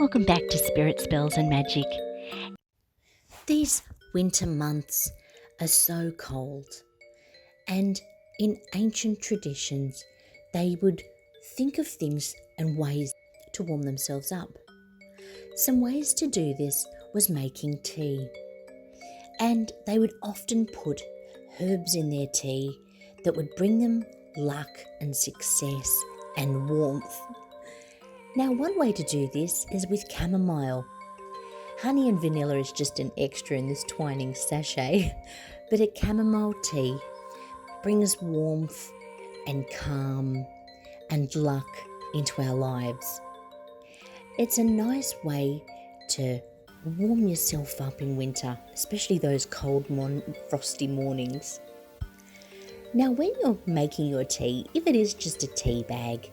Welcome back to Spirit Spells and Magic. These winter months are so cold, and in ancient traditions, they would think of things and ways to warm themselves up. Some ways to do this was making tea, and they would often put herbs in their tea that would bring them luck and success and warmth. Now, one way to do this is with chamomile. Honey and vanilla is just an extra in this twining sachet, but a chamomile tea brings warmth and calm and luck into our lives. It's a nice way to warm yourself up in winter, especially those cold, frosty mornings. Now, when you're making your tea, if it is just a tea bag,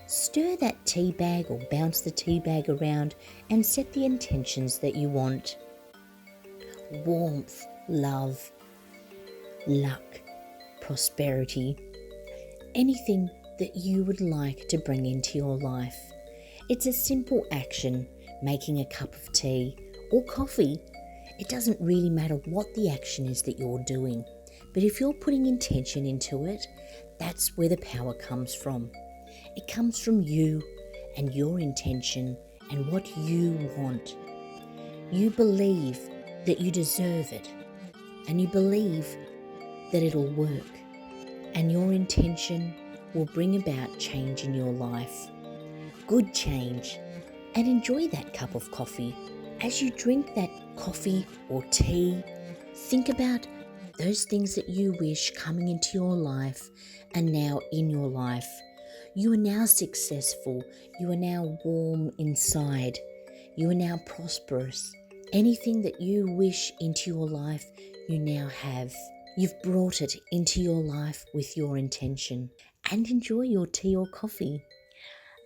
stir that tea bag or bounce the tea bag around and set the intentions that you want. Warmth, love, luck, prosperity, anything that you would like to bring into your life. It's a simple action, making a cup of tea or coffee. It doesn't really matter what the action is that you're doing, but if you're putting intention into it, that's where the power comes from. It comes from you and your intention and what you want. You believe that you deserve it, and you believe that it'll work, and your intention will bring about change in your life. Good change. And enjoy that cup of coffee. As you drink that coffee or tea, think about those things that you wish coming into your life and now in your life. You are now successful. You are now warm inside. You are now prosperous. Anything that you wish into your life, you now have. You've brought it into your life with your intention. And enjoy your tea or coffee.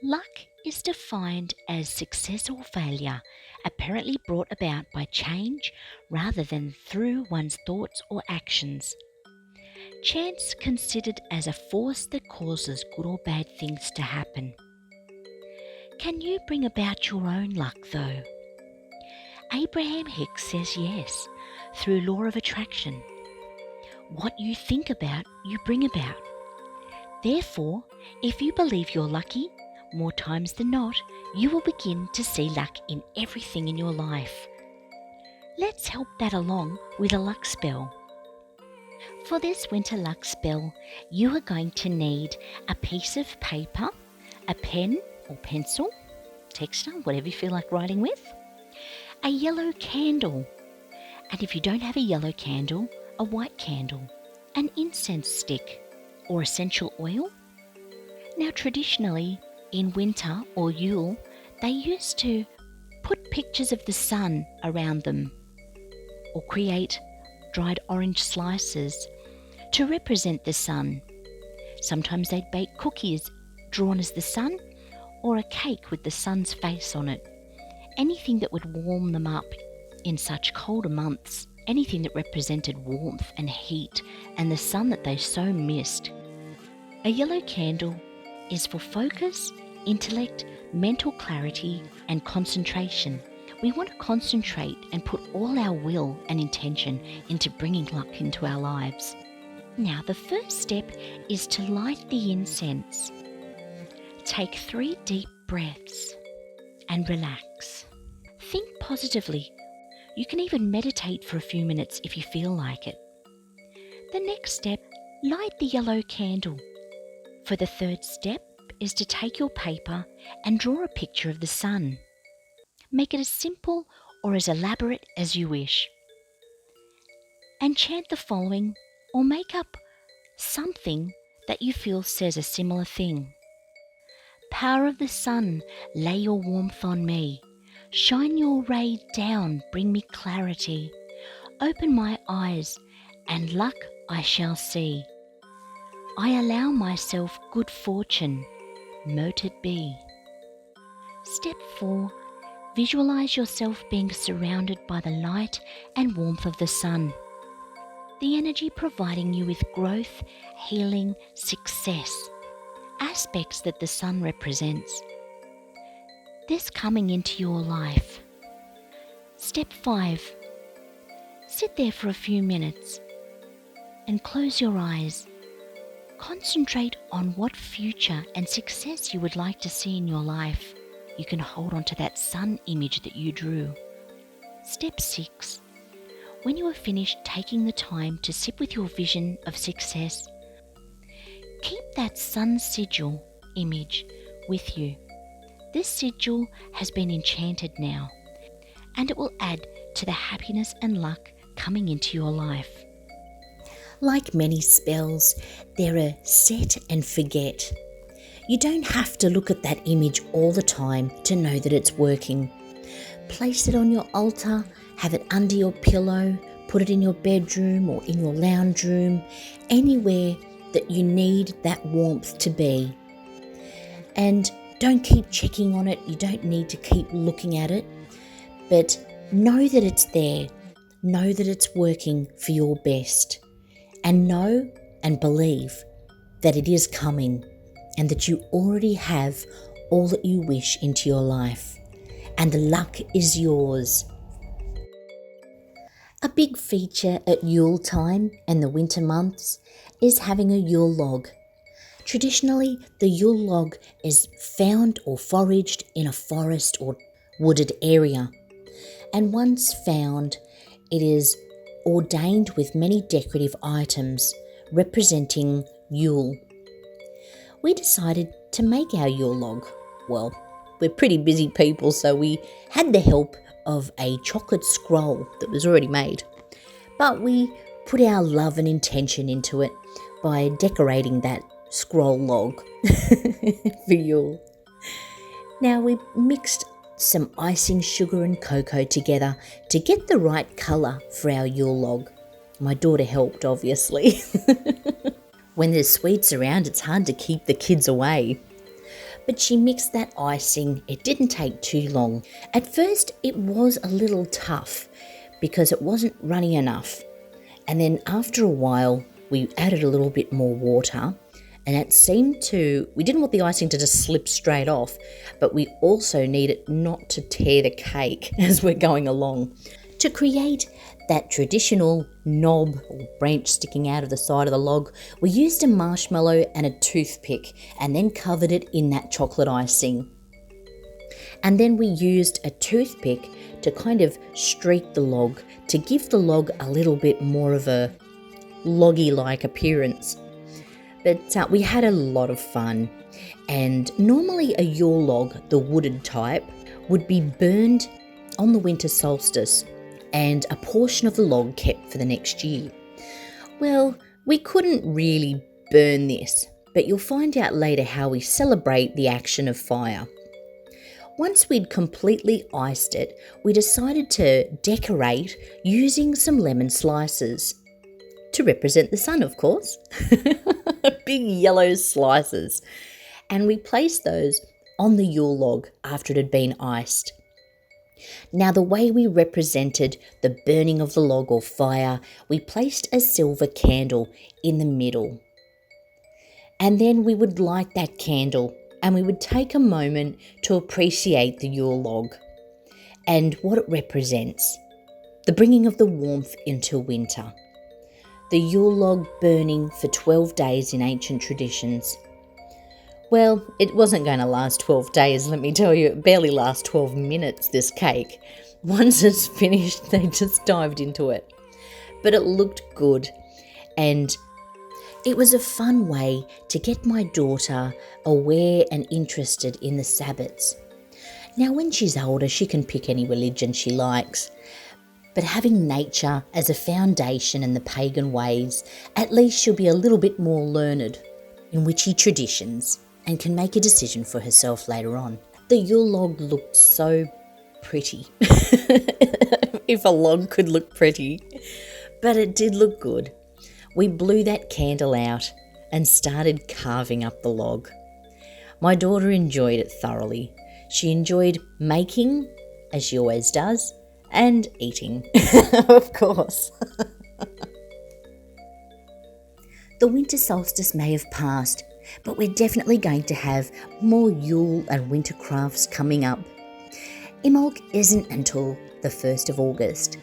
Luck is defined as success or failure, apparently brought about by change rather than through one's thoughts or actions. Chance considered as a force that causes good or bad things to happen. Can you bring about your own luck though? Abraham Hicks says yes, through law of attraction. What you think about, you bring about. Therefore, if you believe you're lucky, more times than not, you will begin to see luck in everything in your life. Let's help that along with a luck spell. For this winter luck spell, you are going to need a piece of paper, a pen or pencil, texture, whatever you feel like writing with, a yellow candle, and if you don't have a yellow candle, a white candle, an incense stick or essential oil. Now, traditionally, in winter or Yule, they used to put pictures of the sun around them or create dried orange slices to represent the sun. Sometimes they'd bake cookies drawn as the sun or a cake with the sun's face on it. Anything that would warm them up in such colder months, anything that represented warmth and heat and the sun that they so missed. A yellow candle is for focus, intellect, mental clarity, and concentration. We want to concentrate and put all our will and intention into bringing luck into our lives. Now, the first step is to light the incense. Take 3 deep breaths and relax. Think positively. You can even meditate for a few minutes if you feel like it. The next step, light the yellow candle. For the third step is to take your paper and draw a picture of the sun. Make it as simple or as elaborate as you wish. And chant the following or make up something that you feel says a similar thing. Power of the sun, lay your warmth on me. Shine your ray down, bring me clarity. Open my eyes, and luck I shall see. I allow myself good fortune, mote it be. Step 4. Visualize yourself being surrounded by the light and warmth of the sun. The energy providing you with growth, healing, success, aspects that the sun represents. this coming into your life. Step 5. Sit there for a few minutes and close your eyes. Concentrate on what future and success you would like to see in your life. You can hold on to that sun image that you drew. Step 6. When you are finished taking the time to sit with your vision of success, keep that sun sigil image with you. This sigil has been enchanted now, and it will add to the happiness and luck coming into your life. Like many spells, there are set and forget. You don't have to look at that image all the time to know that it's working. Place it on your altar, have it under your pillow, put it in your bedroom or in your lounge room, anywhere that you need that warmth to be. And don't keep checking on it, you don't need to keep looking at it, but know that it's there, know that it's working for your best, and know and believe that it is coming and that you already have all that you wish into your life, and the luck is yours. A big feature at Yule time and the winter months is having a Yule log. Traditionally, the Yule log is found or foraged in a forest or wooded area, and once found, it is ordained with many decorative items representing Yule. We decided to make our Yule log. Well, we're pretty busy people, so we had the help of a chocolate scroll that was already made. But we put our love and intention into it by decorating that scroll log for Yule. Now we mixed some icing sugar and cocoa together to get the right colour for our Yule log. My daughter helped, obviously. When there's sweets around, it's hard to keep the kids away. But she mixed that icing. It didn't take too long. At first, it was a little tough because it wasn't runny enough. And then after a while, we added a little bit more water, and we didn't want the icing to just slip straight off, but we also need it not to tear the cake as we're going along. To create that traditional knob or branch sticking out of the side of the log, we used a marshmallow and a toothpick and then covered it in that chocolate icing. And then we used a toothpick to kind of streak the log to give the log a little bit more of a loggy-like appearance. But we had a lot of fun, and normally a Yule log, the wooded type, would be burned on the winter solstice and a portion of the log kept for the next year. Well, we couldn't really burn this, but you'll find out later how we celebrate the action of fire. Once we'd completely iced it, we decided to decorate using some lemon slices. To represent the sun, of course. Big yellow slices. And we placed those on the Yule log after it had been iced. Now, the way we represented the burning of the log or fire, we placed a silver candle in the middle. And then we would light that candle and we would take a moment to appreciate the Yule log and what it represents, the bringing of the warmth into winter. The Yule log burning for 12 days in ancient traditions. Well, it wasn't going to last 12 days, let me tell you. It barely lasts 12 minutes, this cake. Once it's finished, they just dived into it. But it looked good, and it was a fun way to get my daughter aware and interested in the Sabbats. Now, when she's older, she can pick any religion she likes. But having nature as a foundation in the pagan ways, at least she'll be a little bit more learned in witchy traditions and can make a decision for herself later on. The Yule log looked so pretty. If a log could look pretty. But it did look good. We blew that candle out and started carving up the log. My daughter enjoyed it thoroughly. She enjoyed making, as she always does, and eating, of course. The winter solstice may have passed, but we're definitely going to have more Yule and winter crafts coming up Imbolc isn't until the 1st of August,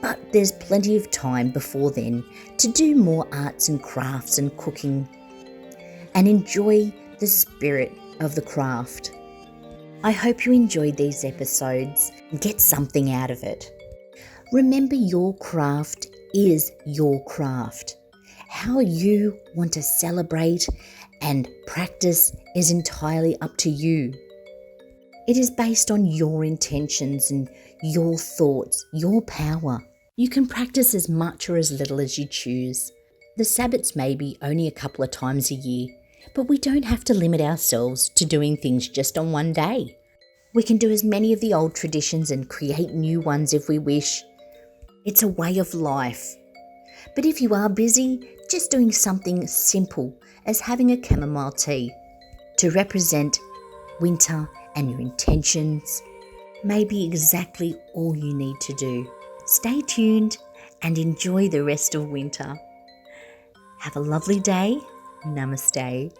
but there's plenty of time before then to do more arts and crafts and cooking and enjoy the spirit of the craft. I hope you enjoyed these episodes and get something out of it. Remember, your craft is your craft. How you want to celebrate and practice is entirely up to you. It is based on your intentions and your thoughts, your power. You can practice as much or as little as you choose. The Sabbats may be only a couple of times a year, but we don't have to limit ourselves to doing things just on one day. We can do as many of the old traditions and create new ones if we wish. It's a way of life. But if you are busy, just doing something simple as having a chamomile tea to represent winter and your intentions may be exactly all you need to do. Stay tuned and enjoy the rest of winter. Have a lovely day. Namaste.